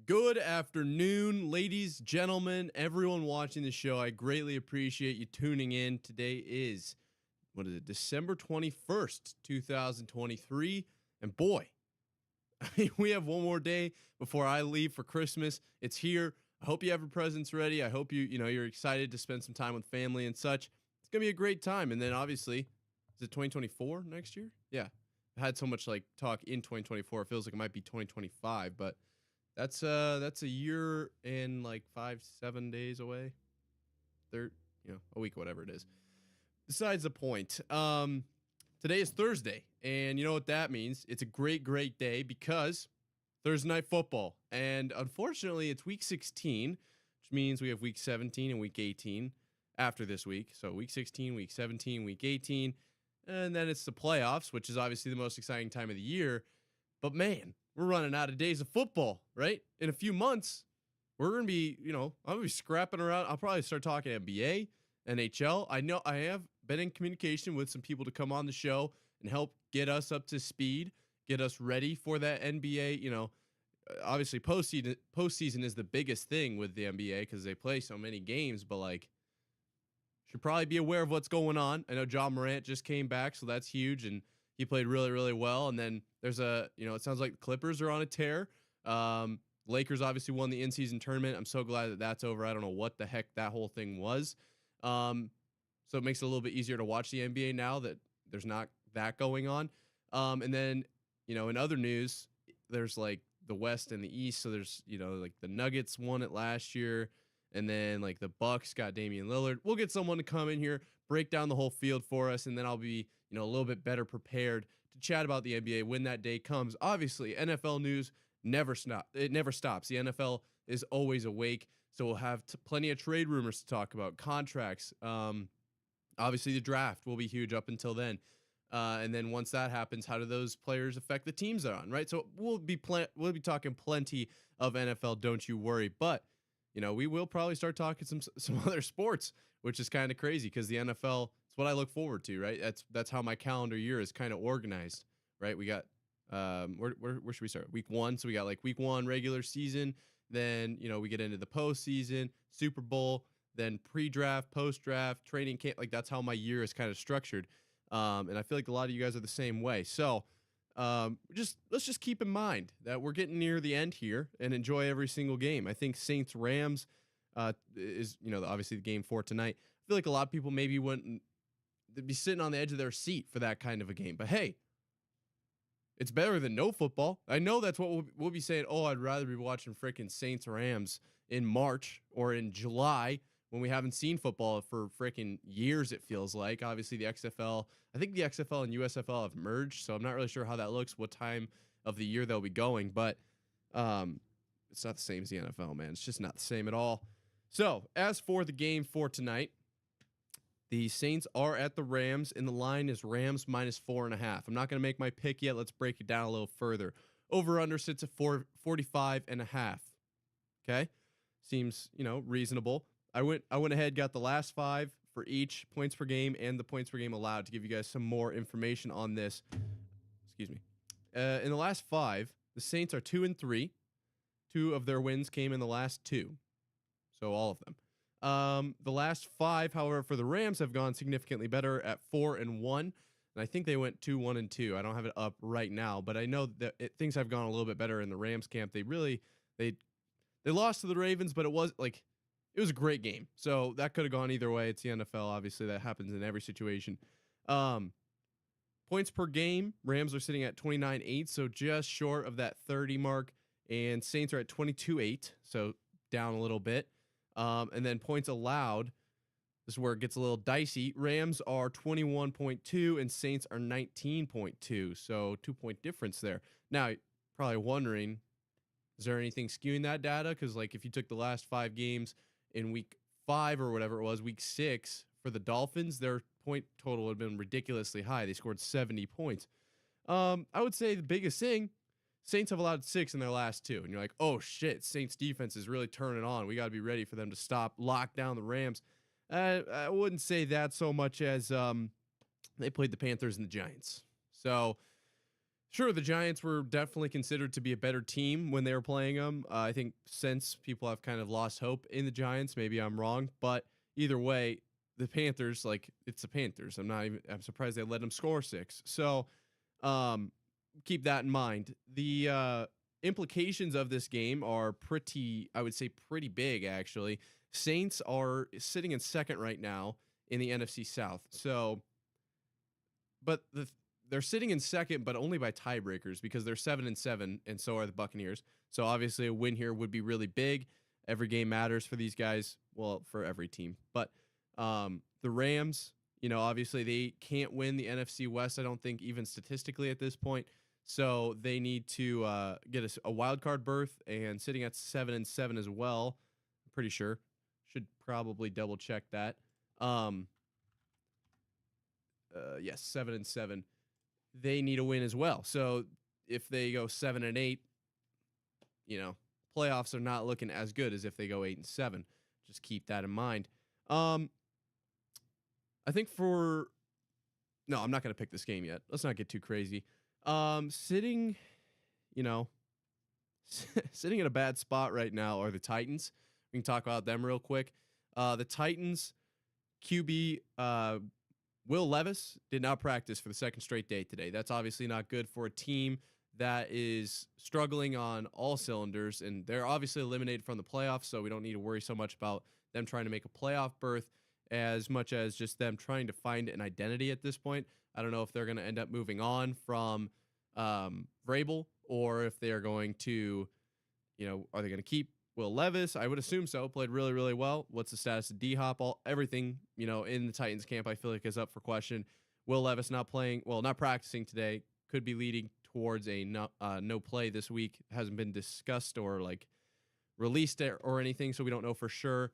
Good afternoon, ladies, gentlemen, everyone watching the show. I greatly appreciate you tuning in. Today is, December 21st, 2023. And boy, we have one more day before I leave for Christmas. It's here. I hope you have your presents ready. I hope you're excited to spend some time with family and such. It's going to be a great time. And then obviously, is it 2024 next year? Yeah. I had so much talk in 2024. It feels like it might be 2025, but that's a year and 5-7 days away. A week, whatever it is. Besides the point, today is Thursday, and you know what that means? It's a great, great day because Thursday night football, and unfortunately, it's week 16, which means we have week 17 and week 18 after this week. So week 16, week 17, week 18, and then it's the playoffs, which is obviously the most exciting time of the year. But man, we're running out of days of football, right? In a few months, we're going to be, I'm going to be scrapping around. I'll probably start talking NBA, NHL. I know I have been in communication with some people to come on the show and help get us up to speed, get us ready for that NBA. Obviously postseason is the biggest thing with the NBA because they play so many games, but should probably be aware of what's going on. I know John Morant just came back, so that's huge, and he played really, really well. And then there's it sounds like the Clippers are on a tear. Lakers obviously won the in-season tournament. I'm so glad that that's over. I don't know what the heck that whole thing was. So it makes it a little bit easier to watch the NBA now that there's not that going on. And then, in other news, there's the West and the East. So there's, the Nuggets won it last year. And then the Bucks got Damian Lillard. We'll get someone to come in here, break down the whole field for us, and then I'll be, a little bit better prepared to chat about the NBA when that day comes. Obviously, NFL news never stops. The NFL is always awake, so we'll have plenty of trade rumors to talk about, contracts. Obviously, the draft will be huge up until then. And then once that happens, how do those players affect the teams they're on, right? So we'll be talking plenty of NFL, don't you worry. But we will probably start talking some other sports, which is kind of crazy because the NFL, it's what I look forward to, right? That's how my calendar year is kind of organized, right? We got where should we start? Week 1, so we got week 1 regular season, then we get into the postseason, Super Bowl, then pre-draft, post-draft, training camp. That's how my year is kind of structured, and I feel like a lot of you guys are the same way. So. Let's just keep in mind that we're getting near the end here and enjoy every single game. I think Saints Rams is obviously the game for tonight. I feel like a lot of people maybe wouldn't be sitting on the edge of their seat for that kind of a game. But hey, it's better than no football. I know that's what we'll be saying. Oh, I'd rather be watching freaking Saints Rams in March or in July when we haven't seen football for freaking years, it feels like. Obviously, the XFL, I think the XFL and USFL have merged, so I'm not really sure how that looks, what time of the year they'll be going, but it's not the same as the NFL, man. It's just not the same at all. So, as for the game for tonight, the Saints are at the Rams, and the line is Rams minus 4.5. I'm not going to make my pick yet. Let's break it down a little further. Over-under sits at 45.5. Okay? Seems, reasonable. I went ahead, got the last 5 for each points per game and the points per game allowed to give you guys some more information on this. Excuse me. In the last 5, the Saints are 2-3. 2 of their wins came in the last 2. So all of them. The last 5, however, for the Rams have gone significantly better at 4-1. And I think they went 2-1-2. I don't have it up right now, but I know that things have gone a little bit better in the Rams camp. They lost to the Ravens, but it was it was a great game. So that could have gone either way. It's the NFL. Obviously, that happens in every situation. Points per game, Rams are sitting at 29.8, so just short of that 30 mark. And Saints are at 22.8, so down a little bit. And then points allowed, this is where it gets a little dicey. Rams are 21.2 and Saints are 19.2, so 2-point difference there. Now, you're probably wondering, is there anything skewing that data? Because if you took the last 5 games in week 5 or whatever it was, week 6 for the Dolphins, their point total would have been ridiculously high. They scored 70 points. I would say the biggest thing, Saints have allowed 6 in their last 2. And you're like, oh shit, Saints defense is really turning on. We got to be ready for them to lock down the Rams. I wouldn't say that so much as they played the Panthers and the Giants. So Sure, the Giants were definitely considered to be a better team when they were playing them. I think since people have kind of lost hope in the Giants, maybe I'm wrong, but either way, the Panthers, like it's the Panthers. I'm surprised they let them score 6. So, um, keep that in mind. The implications of this game are pretty, I would say, pretty big actually. Saints are sitting in second right now in the NFC South. So, but they're sitting in second, but only by tiebreakers because they're 7-7, and so are the Buccaneers. So obviously, a win here would be really big. Every game matters for these guys. Well, for every team, but the Rams, obviously they can't win the NFC West. I don't think even statistically at this point. So they need to get a wild card berth, and sitting at 7-7 as well. I'm pretty sure. Should probably double check that. Yes, 7-7. They need a win as well. So if they go 7-8, playoffs are not looking as good as if they go 8-7. Just keep that in mind. I think no, I'm not going to pick this game yet. Let's not get too crazy. Sitting in a bad spot right now are the Titans. We can talk about them real quick. The Titans QB, Will Levis did not practice for the second straight day today. That's obviously not good for a team that is struggling on all cylinders, and they're obviously eliminated from the playoffs, so we don't need to worry so much about them trying to make a playoff berth as much as just them trying to find an identity at this point. I don't know if they're going to end up moving on from Vrabel, or if they are going to, are they going to keep Will Levis? I would assume so. Played really, really well. What's the status of D-Hop? Everything, in the Titans camp, I feel like is up for question. Will Levis not practicing today, could be leading towards a no play this week. Hasn't been discussed or released or anything, so we don't know for sure.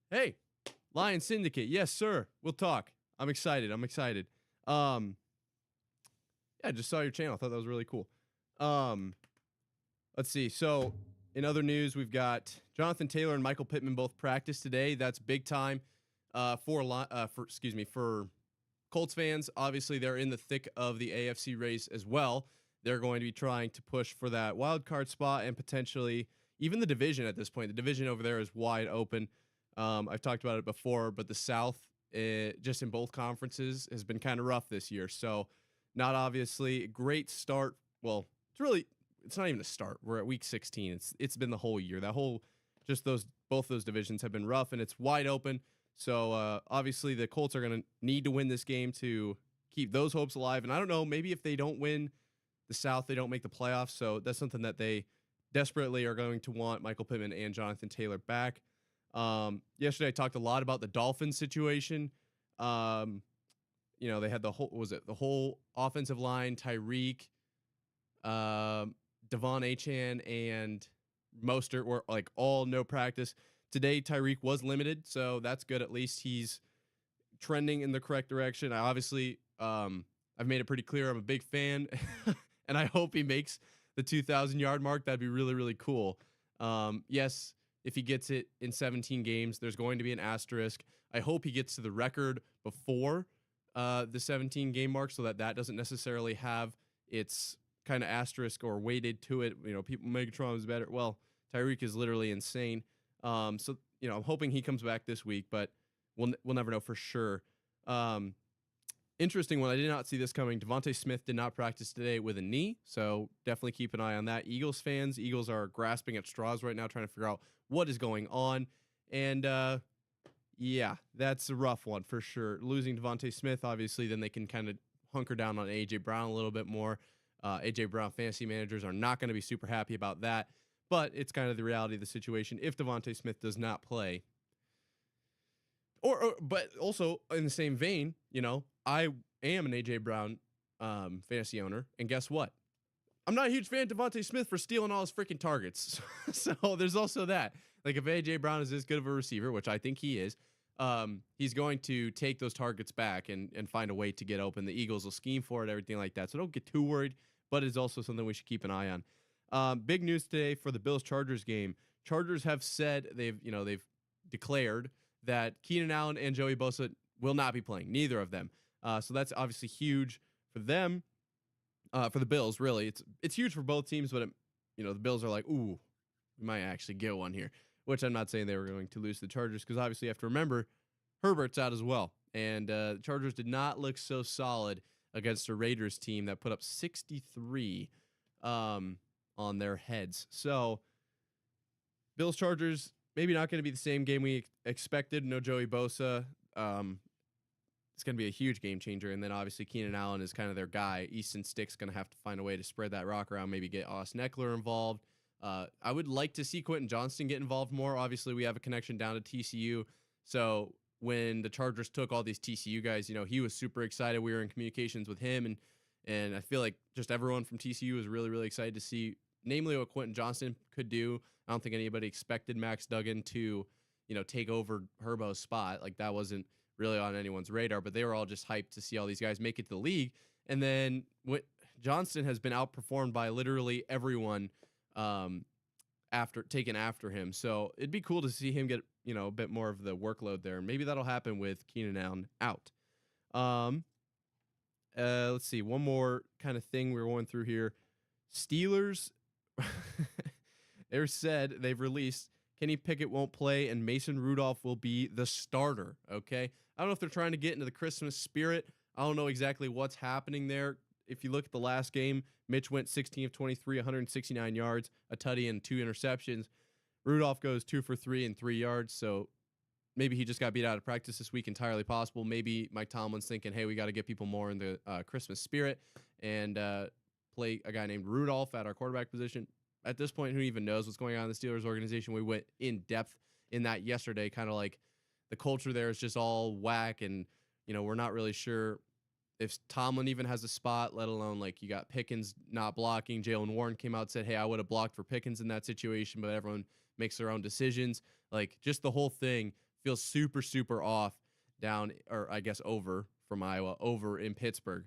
Hey, Lion Syndicate. Yes, sir. We'll talk. I'm excited. Yeah, I just saw your channel. I thought that was really cool. Let's see. So, in other news, we've got Jonathan Taylor and Michael Pittman both practiced today. That's big time for Colts fans. Obviously, they're in the thick of the AFC race as well. They're going to be trying to push for that wild card spot and potentially even the division at this point. The division over there is wide open. I've talked about it before, but the South, just in both conferences, has been kind of rough this year. So, not obviously a great start. Well, it's not even a start. We're at week 16. It's been the whole year. Both those divisions have been rough, and it's wide open. So obviously the Colts are going to need to win this game to keep those hopes alive. And I don't know, maybe if they don't win the South, they don't make the playoffs. So that's something that they desperately are going to want Michael Pittman and Jonathan Taylor back. Yesterday I talked a lot about the Dolphins situation. They had the whole offensive line, Tyreek, Devon Achane, and Mostert were all no practice. Today, Tyreek was limited, so that's good. At least he's trending in the correct direction. I've made it pretty clear I'm a big fan, and I hope he makes the 2,000-yard mark. That'd be really, really cool. Yes, if he gets it in 17 games, there's going to be an asterisk. I hope he gets to the record before the 17-game mark so that doesn't necessarily have its kind of asterisk or weighted to it. People Megatron is better. Well, Tyreek is literally insane. So I'm hoping he comes back this week, but we'll never know for sure. Interesting one. I did not see this coming. Devontae Smith did not practice today with a knee, so definitely keep an eye on that. Eagles are grasping at straws right now, trying to figure out what is going on. And yeah, that's a rough one for sure. Losing Devontae Smith, obviously, then they can kind of hunker down on A.J. Brown a little bit more. A.J. Brown fantasy managers are not going to be super happy about that, but it's kind of the reality of the situation if Devontae Smith does not play. But also in the same vein, I am an A.J. Brown fantasy owner, and guess what? I'm not a huge fan of Devontae Smith for stealing all his freaking targets. So there's also that. If A.J. Brown is this good of a receiver, which I think he is, he's going to take those targets back and find a way to get open. The Eagles will scheme for it, everything like that. So don't get too worried, but it's also something we should keep an eye on. Big news today for the Bills-Chargers game. Chargers have said they've declared that Keenan Allen and Joey Bosa will not be playing, neither of them. So that's obviously huge for them. for the Bills. Really, it's huge for both teams, but the Bills are like, ooh, we might actually get one here. Which I'm not saying they were going to lose to the Chargers, because obviously you have to remember Herbert's out as well, and the Chargers did not look so solid against a Raiders team that put up 63 on their heads. So Bills Chargers, maybe not going to be the same game we expected. No Joey Bosa. It's going to be a huge game changer. And then obviously Keenan Allen is kind of their guy. Easton Stick's going to have to find a way to spread that rock around, maybe get Austin Eckler involved. I would like to see Quentin Johnston get involved more. Obviously, we have a connection down to TCU. So when the Chargers took all these TCU guys, he was super excited. We were in communications with him. And I feel like just everyone from TCU was really, really excited to see, namely, what Quentin Johnston could do. I don't think anybody expected Max Duggan to, take over Herbo's spot. Like, that wasn't really on anyone's radar, but they were all just hyped to see all these guys make it to the league. And then Johnston has been outperformed by literally everyone after him. So it'd be cool to see him get, a bit more of the workload there. And maybe that'll happen with Keenan Allen out. Let's see. One more kind of thing we're going through here. Steelers, they've released Kenny Pickett won't play and Mason Rudolph will be the starter. Okay. I don't know if they're trying to get into the Christmas spirit. I don't know exactly what's happening there. If you look at the last game, Mitch went 16 of 23, 169 yards, a tutty and 2 interceptions. Rudolph goes 2 for 3 and 3 yards. So maybe he just got beat out of practice this week. Entirely possible. Maybe Mike Tomlin's thinking, hey, we got to get people more in the Christmas spirit and play a guy named Rudolph at our quarterback position. At this point, who even knows what's going on in the Steelers organization? We went in depth in that yesterday, kind of like the culture there is just all whack, and we're not really sure if Tomlin even has a spot, let alone like you got Pickens not blocking. Jalen Warren came out and said, hey, I would have blocked for Pickens in that situation, but everyone makes their own decisions. Like, just the whole thing feels super, super off down, or I guess over from Iowa, over in Pittsburgh.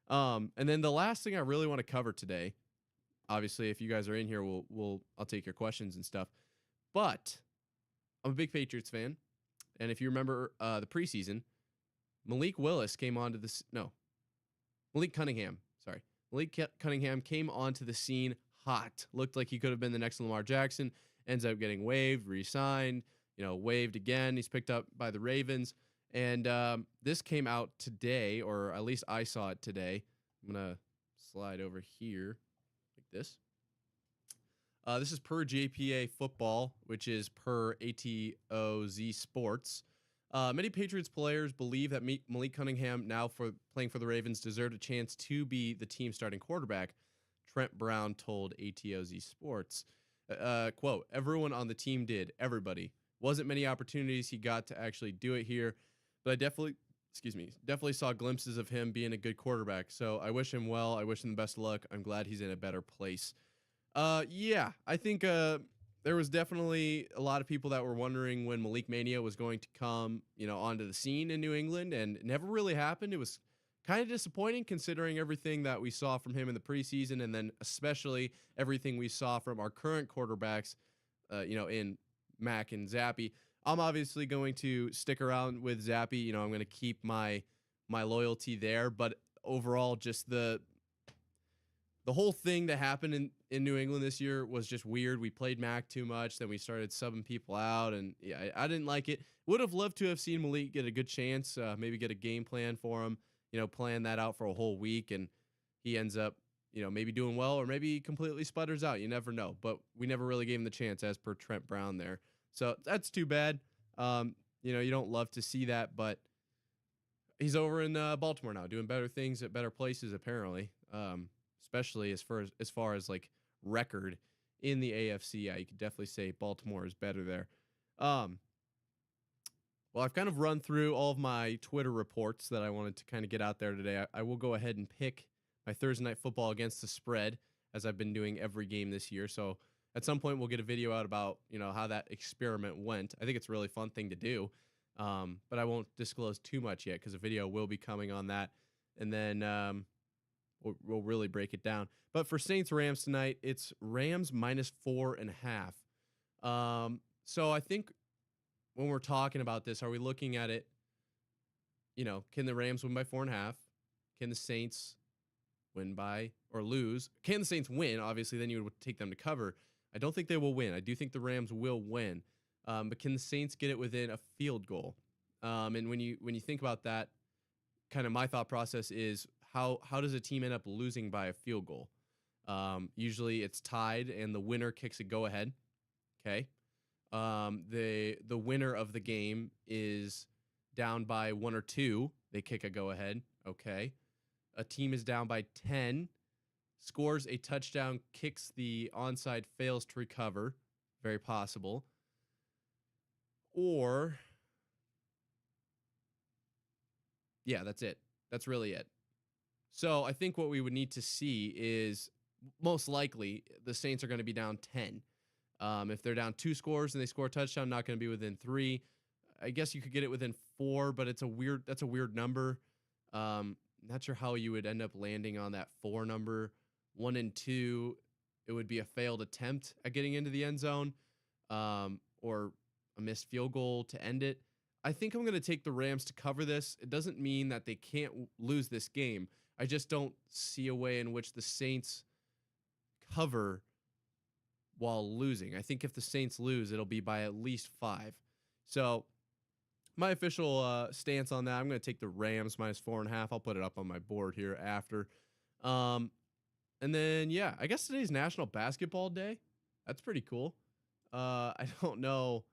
And then the last thing I really want to cover today, obviously, if you guys are in here, I'll take your questions and stuff. But I'm a big Patriots fan, and if you remember the preseason, Malik Cunningham. Sorry, Malik Cunningham came onto the scene hot. Looked like he could have been the next Lamar Jackson. Ends up getting waived, re-signed. Waived again. He's picked up by the Ravens, and this came out today, or at least I saw it today. I'm gonna slide over here. This is per JPA Football, which is per ATOZ Sports. Many Patriots players believe that Malik Cunningham, now playing for the Ravens, deserved a chance to be the team starting quarterback. Trent Brown told ATOZ Sports, quote, everyone on the team did. Everybody. Wasn't many opportunities he got to actually do it here, but I definitely saw glimpses of him being a good quarterback. So I wish him well. I wish him the best of luck. I'm glad he's in a better place. Yeah, I think there was definitely a lot of people that were wondering when Malik Mania was going to come, onto the scene in New England, and it never really happened. It was kind of disappointing considering everything that we saw from him in the preseason, and then especially everything we saw from our current quarterbacks, in Mac and Zappy. I'm obviously going to stick around with Zappy. I'm going to keep my loyalty there, but overall, just the whole thing that happened in New England this year was just weird. We played Mac too much, then we started subbing people out, and yeah, I didn't like it. Would have loved to have seen Malik get a good chance, maybe get a game plan for him, plan that out for a whole week, and he ends up, maybe doing well, or maybe he completely sputters out. You never know, but we never really gave him the chance, as per Trent Brown there. So that's too bad. You don't love to see that, but he's over in Baltimore now, doing better things at better places, apparently. Especially as far as like record in the AFC. Yeah, you could definitely say Baltimore is better there. Well, I've kind of run through all of my Twitter reports that I wanted to kind of get out there today. I will go ahead and pick my Thursday Night Football against the spread, as I've been doing every game this year. So at some point we'll get a video out about, how that experiment went. I think it's a really fun thing to do. But I won't disclose too much yet, because a video will be coming on that. And then we'll really break it down. But for Saints Rams tonight, it's Rams -4.5. So I think when we're talking about this, are we looking at it, can the Rams win by 4.5? Can the Saints win by or lose. Can the Saints win? Obviously, then you would take them to cover. I don't think they will win. I do think the Rams will win. But can the Saints get it within a field goal? And when you think about that, kind of my thought process is how does a team end up losing by a field goal? Usually it's tied and the winner kicks a go ahead. Okay. The winner of the game is down by 1 or 2. They kick a go ahead. Okay. A team is down by 10, scores a touchdown, kicks the onside, fails to recover. Very possible. Or, yeah, that's it. That's really it. So I think what we would need to see is most likely the Saints are going to be down 10. If they're down 2 scores and they score a touchdown, not going to be within 3. I guess you could get it within 4, but that's a weird number. Not sure how you would end up landing on that 4 number. 1 and 2, it would be a failed attempt at getting into the end zone, or a missed field goal to end it. I think I'm going to take the Rams to cover this. It doesn't mean that they can't lose this game. I just don't see a way in which the Saints cover while losing. I think if the Saints lose, it'll be by at least 5. So my official stance on that, I'm going to take the Rams minus 4.5. I'll put it up on my board here after. And then, yeah, I guess today's National Basketball Day. That's pretty cool. I don't know.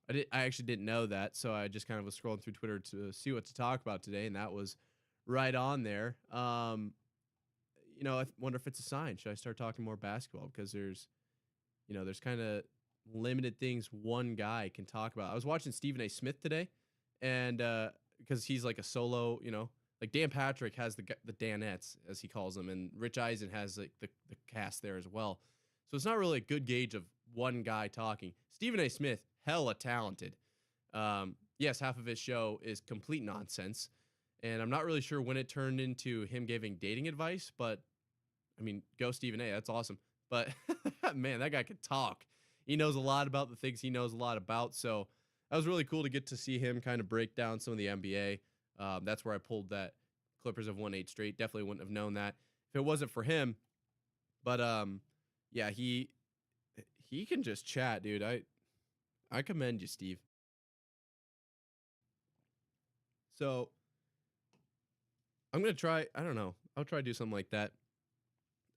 I actually didn't know that, so I just kind of was scrolling through Twitter to see what to talk about today, and that was right on there. I wonder if it's a sign. Should I start talking more basketball? Because there's kind of limited things one guy can talk about. I was watching Stephen A. Smith today, and because he's like a solo, like Dan Patrick has the Danettes, as he calls them, and Rich Eisen has like the cast there as well. So it's not really a good gauge of one guy talking. Stephen A. Smith, hella talented. Yes, half of his show is complete nonsense, and I'm not really sure when it turned into him giving dating advice, but I mean, go Stephen A. That's awesome. But man, that guy could talk. He knows a lot about the things he knows a lot about. So that was really cool to get to see him kind of break down some of the NBA. That's where I pulled that Clippers have won 8 straight. Definitely wouldn't have known that if it wasn't for him. But yeah, he can just chat, dude. I commend you, Steve. So I'm gonna try. I don't know. I'll try to do something like that.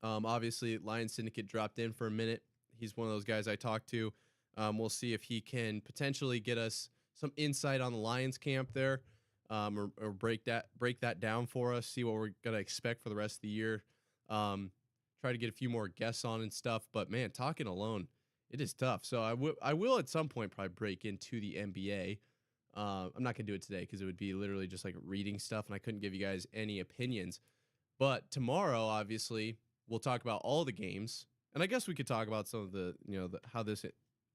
Obviously, Lion Syndicate dropped in for a minute. He's one of those guys I talked to. We'll see if he can potentially get us some insight on the Lions camp there, or break that down for us. See what we're gonna expect for the rest of the year. Try to get a few more guests on and stuff. But man, talking alone, it is tough. So I will at some point probably break into the NBA. I'm not gonna do it today because it would be literally just like reading stuff, and I couldn't give you guys any opinions. But tomorrow, obviously, we'll talk about all the games, and I guess we could talk about some of the how this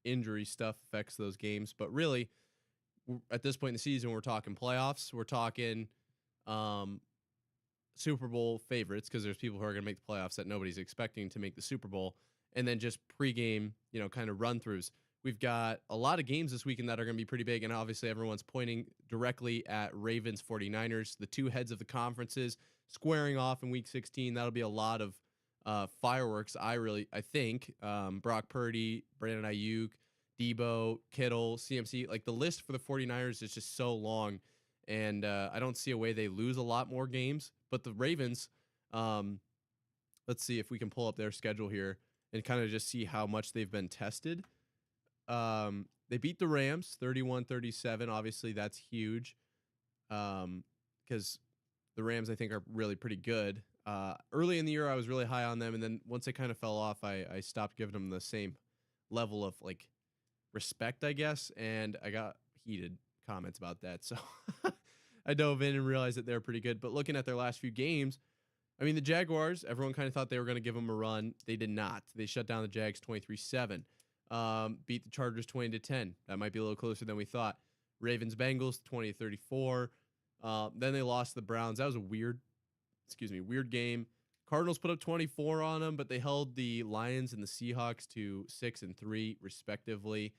injury stuff affects those games. But really, at this point in the season, we're talking playoffs. We're talking Super Bowl favorites, because there's people who are going to make the playoffs that nobody's expecting to make the Super Bowl, and then just pregame, kind of run throughs. We've got a lot of games this weekend that are going to be pretty big, and obviously everyone's pointing directly at Ravens 49ers, the two heads of the conferences squaring off in week 16. That'll be a lot of fireworks. I think Brock Purdy, Brandon Ayuk, Debo, Kittle, CMC, like the list for the 49ers is just so long, and I don't see a way they lose a lot more games. But the Ravens, let's see if we can pull up their schedule here and kind of just see how much they've been tested. They beat the Rams 31-37. Obviously, that's huge, because the Rams, I think, are really pretty good. Early in the year, I was really high on them, and then once they kind of fell off, I stopped giving them the same level of like respect, I guess, and I got heated comments about that. So I dove in and realized that they're pretty good. But looking at their last few games, I mean, the Jaguars, everyone kind of thought they were going to give them a run. They did not. They shut down the Jags 23-7. Beat the Chargers 20-10. That might be a little closer than we thought. Ravens Bengals 20-34. Then they lost to the Browns. That was a weird game. Cardinals put up 24 on them, but they held the Lions and the Seahawks to 6 and 3 respectively.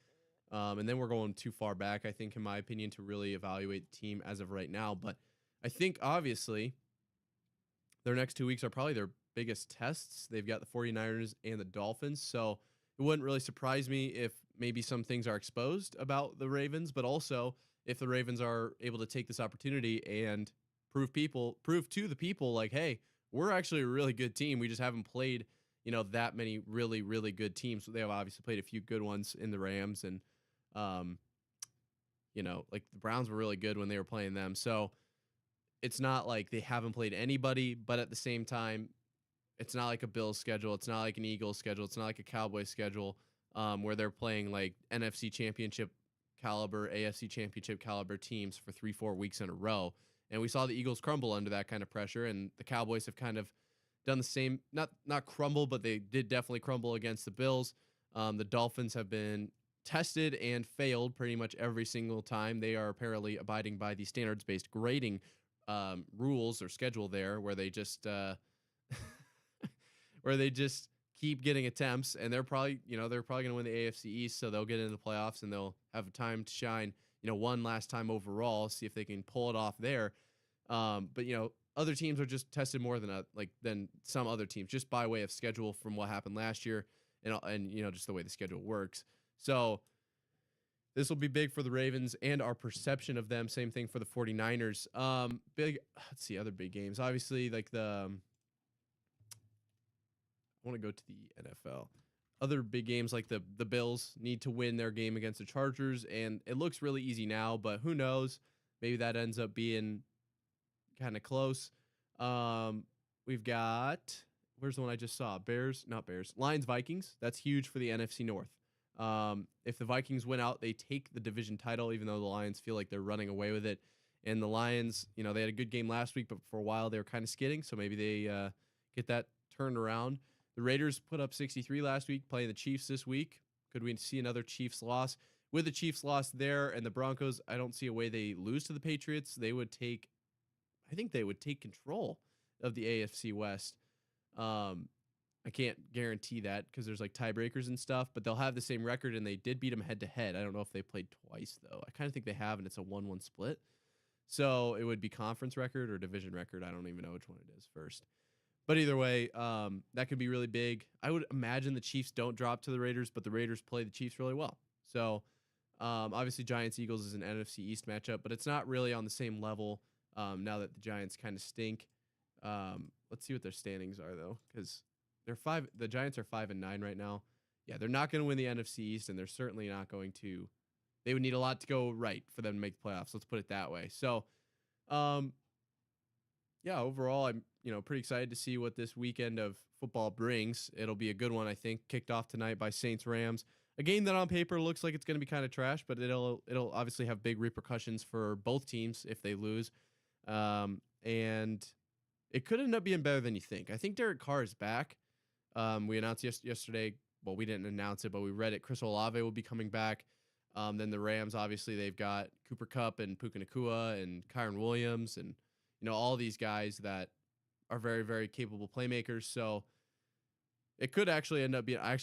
And then we're going too far back, I think, in my opinion, to really evaluate the team as of right now. But I think obviously their next 2 weeks are probably their biggest tests. They've got the 49ers and the Dolphins. So it wouldn't really surprise me if maybe some things are exposed about the Ravens, but also if the Ravens are able to take this opportunity and prove to the people like, hey, we're actually a really good team. We just haven't played, that many really, really good teams. They have obviously played a few good ones in the Rams, and like the Browns were really good when they were playing them. So it's not like they haven't played anybody, but at the same time, it's not like a Bills schedule. It's not like an Eagles schedule. It's not like a Cowboys schedule where they're playing like NFC championship caliber, AFC championship caliber teams for 3-4 weeks in a row. And we saw the Eagles crumble under that kind of pressure, and the Cowboys have kind of done the same, not crumble, but they did definitely crumble against the Bills. The Dolphins have been tested and failed pretty much every single time. They are apparently abiding by the standards-based grading rules or schedule there, where they just keep getting attempts, and they're probably going to win the AFC East, so they'll get into the playoffs and they'll have time to shine, one last time overall, see if they can pull it off there. But other teams are just tested more than some other teams, just by way of schedule from what happened last year, and just the way the schedule works. So this will be big for the Ravens and our perception of them. Same thing for the 49ers. Let's see, other big games. Obviously, like I want to go to the NFL. Other big games like the Bills need to win their game against the Chargers, and it looks really easy now, but who knows? Maybe that ends up being kind of close. We've got, where's the one I just saw? Lions, Vikings. That's huge for the NFC North. If the Vikings win out, they take the division title, even though the Lions feel like they're running away with it. And the Lions, they had a good game last week, but for a while they were kind of skidding, so maybe they get that turned around. The Raiders put up 63 last week, playing the Chiefs this week. Could we see another Chiefs loss? With the Chiefs loss there and the Broncos, I don't see a way they lose to the Patriots. I think they would take control of the AFC West. I can't guarantee that because there's like tiebreakers and stuff, but they'll have the same record, and they did beat them head to head. I don't know if they played twice, though. I kind of think they have, and it's a 1-1 split. So it would be conference record or division record. I don't even know which one it is first. But either way, that could be really big. I would imagine the Chiefs don't drop to the Raiders, but the Raiders play the Chiefs really well. So obviously Giants-Eagles is an NFC East matchup, but it's not really on the same level now that the Giants kind of stink. Let's see what their standings are, though, because the Giants are 5-9 right now. Yeah, they're not going to win the NFC East, and they're certainly not going to. They would need a lot to go right for them to make the playoffs. Let's put it that way. So, yeah, overall, I'm pretty excited to see what this weekend of football brings. It'll be a good one, I think. Kicked off tonight by Saints-Rams, a game that on paper looks like it's going to be kind of trash, but it'll obviously have big repercussions for both teams if they lose, and it could end up being better than you think. I think Derek Carr is back. We announced yesterday. Well, we didn't announce it, but we read it. Chris Olave will be coming back. Then the Rams, obviously, they've got Cooper Kupp and Puka Nacua and Kyron Williams and all these guys that are very, very capable playmakers. So it could actually end up being, I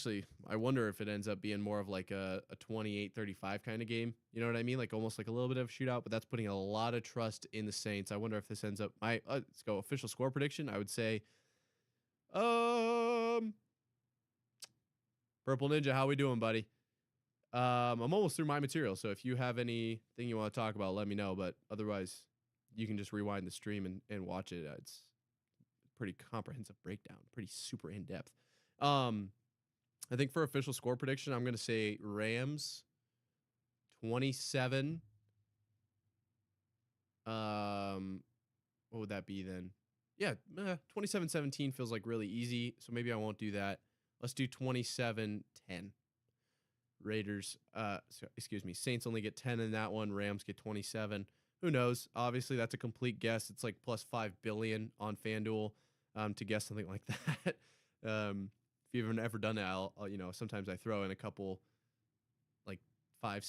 wonder if it ends up being more of like a 28-35 kind of game. You know what I mean? Like almost like a little bit of a shootout, but that's putting a lot of trust in the Saints. I wonder if this ends up, let's go official score prediction. I would say, Purple Ninja, how we doing, buddy? I'm almost through my material, so if you have anything you want to talk about, let me know. But otherwise, you can just rewind the stream and watch it. It's a pretty comprehensive breakdown, pretty super in depth. I think for official score prediction, I'm going to say Rams 27. What would that be then? Yeah, 27-17 feels like really easy, so maybe I won't do that. Let's do 27-10. Raiders, Saints only get 10 in that one. Rams get 27. Who knows? Obviously, that's a complete guess. It's like plus $5 billion on FanDuel to guess something like that. If you've ever done it, I'll sometimes I throw in a couple like 9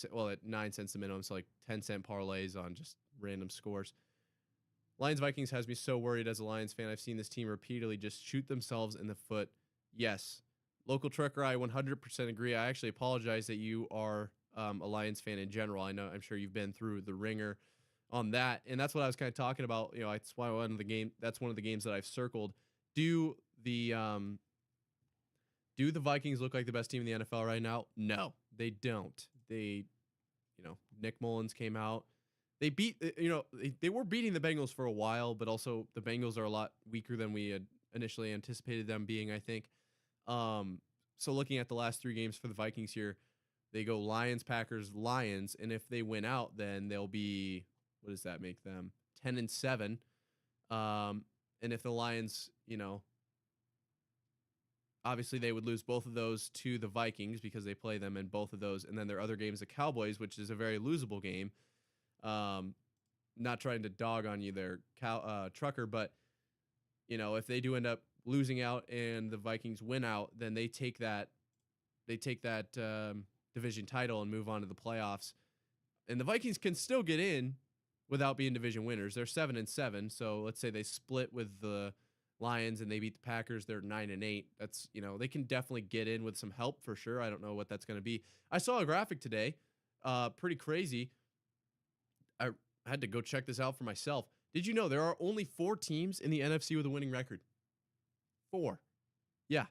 cents a minimum, so like 10-cent parlays on just random scores. Lions-Vikings has me so worried as a Lions fan. I've seen this team repeatedly just shoot themselves in the foot. Yes. Local trucker, I 100% agree. I actually apologize that you are a Lions fan in general. I'm sure you've been through the ringer on that. And that's what I was kind of talking about. That's why that's one of the games that I've circled. Do the Vikings look like the best team in the NFL right now? No, they don't. Nick Mullins came out. They beat, they were beating the Bengals for a while, but also the Bengals are a lot weaker than we had initially anticipated them being, I think. So looking at the last 3 games for the Vikings here, they go Lions, Packers, Lions, and if they win out, then they'll be, what does that make them? 10-7. And if the Lions, obviously they would lose both of those to the Vikings because they play them in both of those, and then their other game is the Cowboys, which is a very losable game. Not trying to dog on you there, Trucker, but if they do end up losing out and the Vikings win out, then they take that division title and move on to the playoffs. And the Vikings can still get in without being division winners. They're 7-7. So let's say they split with the Lions and they beat the Packers. They're 9-8. That's, they can definitely get in with some help for sure. I don't know what that's going to be. I saw a graphic today, pretty crazy. I had to go check this out for myself. Did you know there are only 4 teams in the NFC with a winning record? 4. Yeah.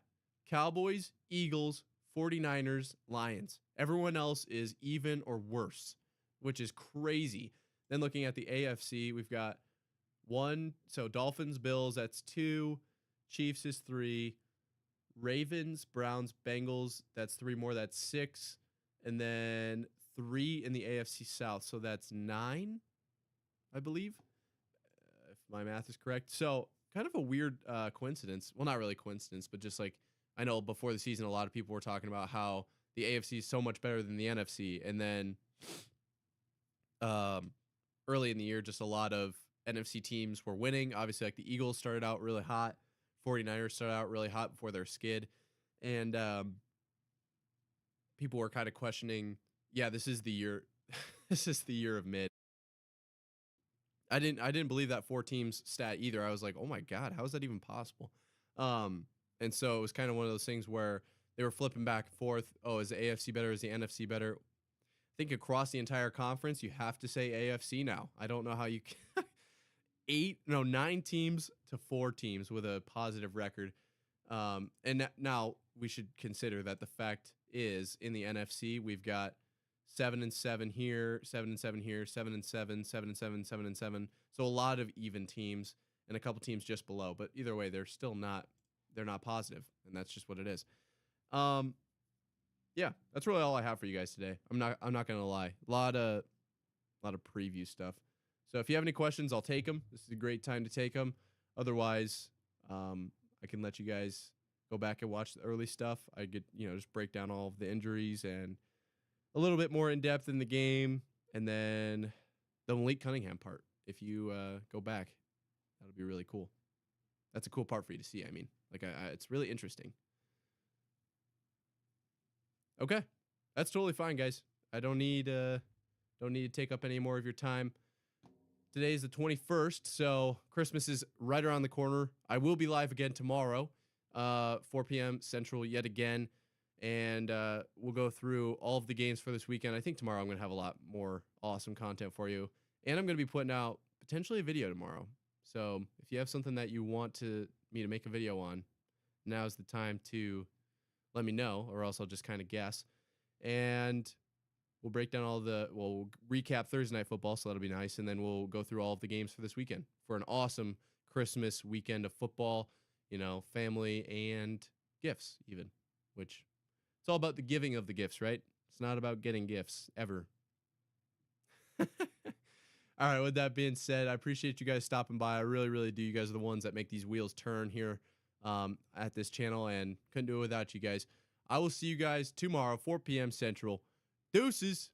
Cowboys, Eagles, 49ers, Lions. Everyone else is even or worse, which is crazy. Then looking at the AFC, we've got 1. So Dolphins, Bills, that's 2. Chiefs is 3. Ravens, Browns, Bengals, that's 3 more. That's 6. And then 3 in the AFC South. So that's 9, I believe, if my math is correct. So kind of a weird coincidence. Well, not really coincidence, but just like, I know before the season, a lot of people were talking about how the AFC is so much better than the NFC. And then early in the year, just a lot of NFC teams were winning. Obviously, like the Eagles started out really hot. 49ers started out really hot before their skid. And people were kind of questioning, yeah, this is the year. This is the year of mid. I didn't believe that 4 teams stat either. I was like, oh my God, how is that even possible? And so it was kind of one of those things where they were flipping back and forth. Oh, is the AFC better? Is the NFC better? I think across the entire conference, you have to say AFC now. I don't know how you can. 9 teams to 4 teams with a positive record. And now we should consider that the fact is in the NFC, we've got 7-7 here, 7-7 here, 7-7, 7-7, 7-7. So a lot of even teams and a couple teams just below. But either way, they're still not. They're not positive, and that's just what it is. Yeah, that's really all I have for you guys today. I'm not gonna lie. A lot of preview stuff. So if you have any questions, I'll take them. This is a great time to take them. Otherwise, I can let you guys go back and watch the early stuff. I get just break down all of the injuries and a little bit more in depth in the game, and then the Malik Cunningham part. If you go back, that'll be really cool. That's a cool part for you to see. I mean, it's really interesting. Okay, that's totally fine, guys. I don't need to take up any more of your time. Today is the 21st, so Christmas is right around the corner. I will be live again tomorrow, 4 p.m. Central yet again, and we'll go through all of the games for this weekend. I think tomorrow I'm going to have a lot more awesome content for you, and I'm going to be putting out potentially a video tomorrow. So if you have something that you want me to make a video on, now's the time to let me know, or else I'll just kind of guess. And we'll break down we'll recap Thursday Night Football, so that'll be nice. And then we'll go through all of the games for this weekend for an awesome Christmas weekend of football, family and gifts even, which it's all about the giving of the gifts, right? It's not about getting gifts ever. All right, with that being said, I appreciate you guys stopping by. I really, really do. You guys are the ones that make these wheels turn here at this channel, and couldn't do it without you guys. I will see you guys tomorrow, 4 p.m. Central. Deuces.